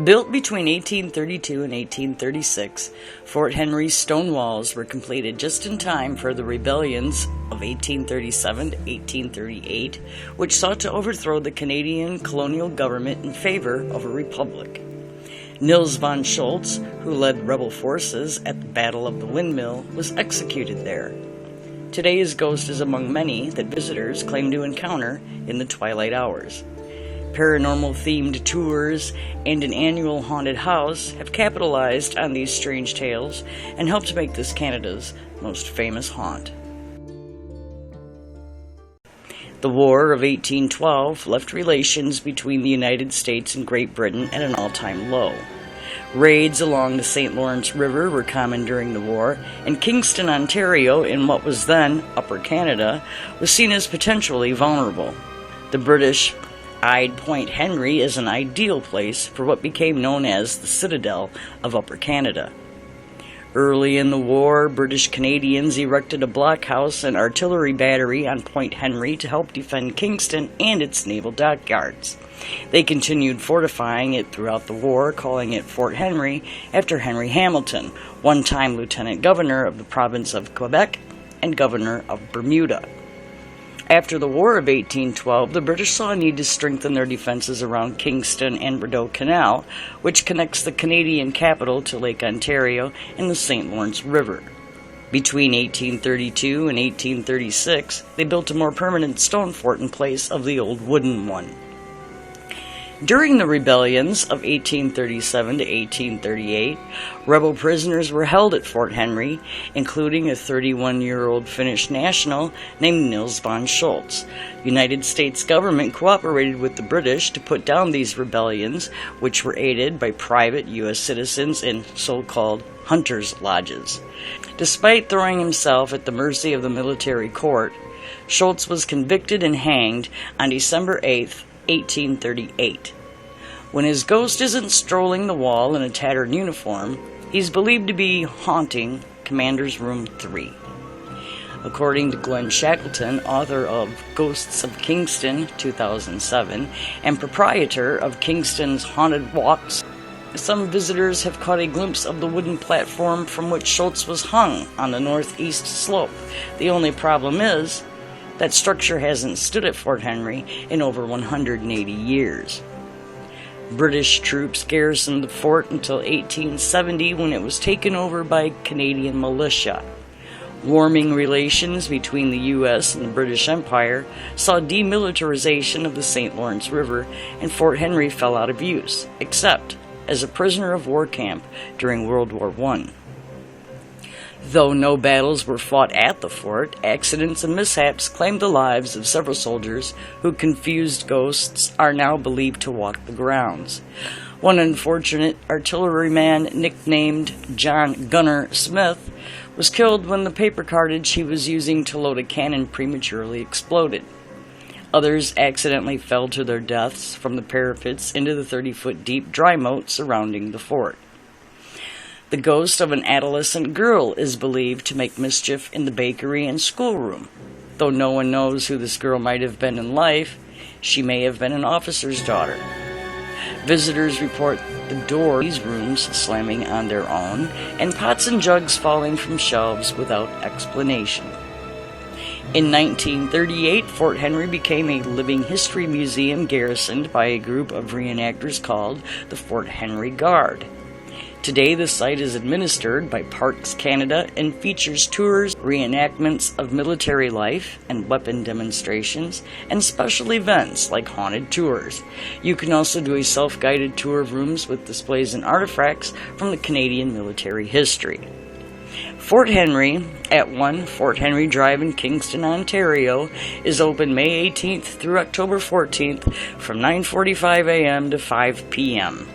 Built between 1832 and 1836, Fort Henry's stone walls were completed just in time for the rebellions of 1837 to 1838, which sought to overthrow the Canadian colonial government in favor of a republic. Niels von Schultz, who led rebel forces at the Battle of the Windmill, was executed there. Today his ghost is among many that visitors claim to encounter in the twilight hours. Paranormal-themed tours and an annual haunted house have capitalized on these strange tales and helped make this Canada's most famous haunt. The War of 1812 left relations between the United States and Great Britain at an all-time low. Raids along the St. Lawrence River were common during the war, and Kingston, Ontario, in what was then Upper Canada, was seen as potentially vulnerable. The British eyed Point Henry as an ideal place for what became known as the Citadel of Upper Canada. Early in the war, British Canadians erected a blockhouse and artillery battery on Point Henry to help defend Kingston and its naval dockyards. They continued fortifying it throughout the war, calling it Fort Henry after Henry Hamilton, one-time lieutenant governor of the province of Quebec and governor of Bermuda. After the War of 1812, the British saw a need to strengthen their defenses around Kingston and Rideau Canal, which connects the Canadian capital to Lake Ontario and the St. Lawrence River. Between 1832 and 1836, they built a more permanent stone fort in place of the old wooden one. During the rebellions of 1837 to 1838, rebel prisoners were held at Fort Henry, including a 31-year-old Finnish national named Niels von Schultz. The United States government cooperated with the British to put down these rebellions, which were aided by private U.S. citizens in so-called hunters' lodges. Despite throwing himself at the mercy of the military court, Schultz was convicted and hanged on December 8th, 1838. When his ghost isn't strolling the wall in a tattered uniform, he's believed to be haunting Commander's Room 3. According to Glenn Shackleton, author of Ghosts of Kingston 2007 and proprietor of Kingston's Haunted Walks, some visitors have caught a glimpse of the wooden platform from which Schultz was hung on the northeast slope. The only problem is that structure hasn't stood at Fort Henry in over 180 years. British troops garrisoned the fort until 1870 when it was taken over by Canadian militia. Warming relations between the U.S. and the British Empire saw demilitarization of the St. Lawrence River, and Fort Henry fell out of use, except as a prisoner of war camp during World War I. Though no battles were fought at the fort, accidents and mishaps claimed the lives of several soldiers who confused ghosts are now believed to walk the grounds. One unfortunate artilleryman nicknamed John Gunner Smith was killed when the paper cartridge he was using to load a cannon prematurely exploded. Others accidentally fell to their deaths from the parapets into the 30-foot deep dry moat surrounding the fort. The ghost of an adolescent girl is believed to make mischief in the bakery and schoolroom. Though no one knows who this girl might have been in life, she may have been an officer's daughter. Visitors report the door of these rooms slamming on their own, and pots and jugs falling from shelves without explanation. In 1938, Fort Henry became a living history museum garrisoned by a group of reenactors called the Fort Henry Guard. Today, the site is administered by Parks Canada and features tours, reenactments of military life and weapon demonstrations, and special events like haunted tours. You can also do a self-guided tour of rooms with displays and artifacts from the Canadian military history. Fort Henry at 1 Fort Henry Drive in Kingston, Ontario is open May 18th through October 14th from 9:45 a.m. to 5 p.m.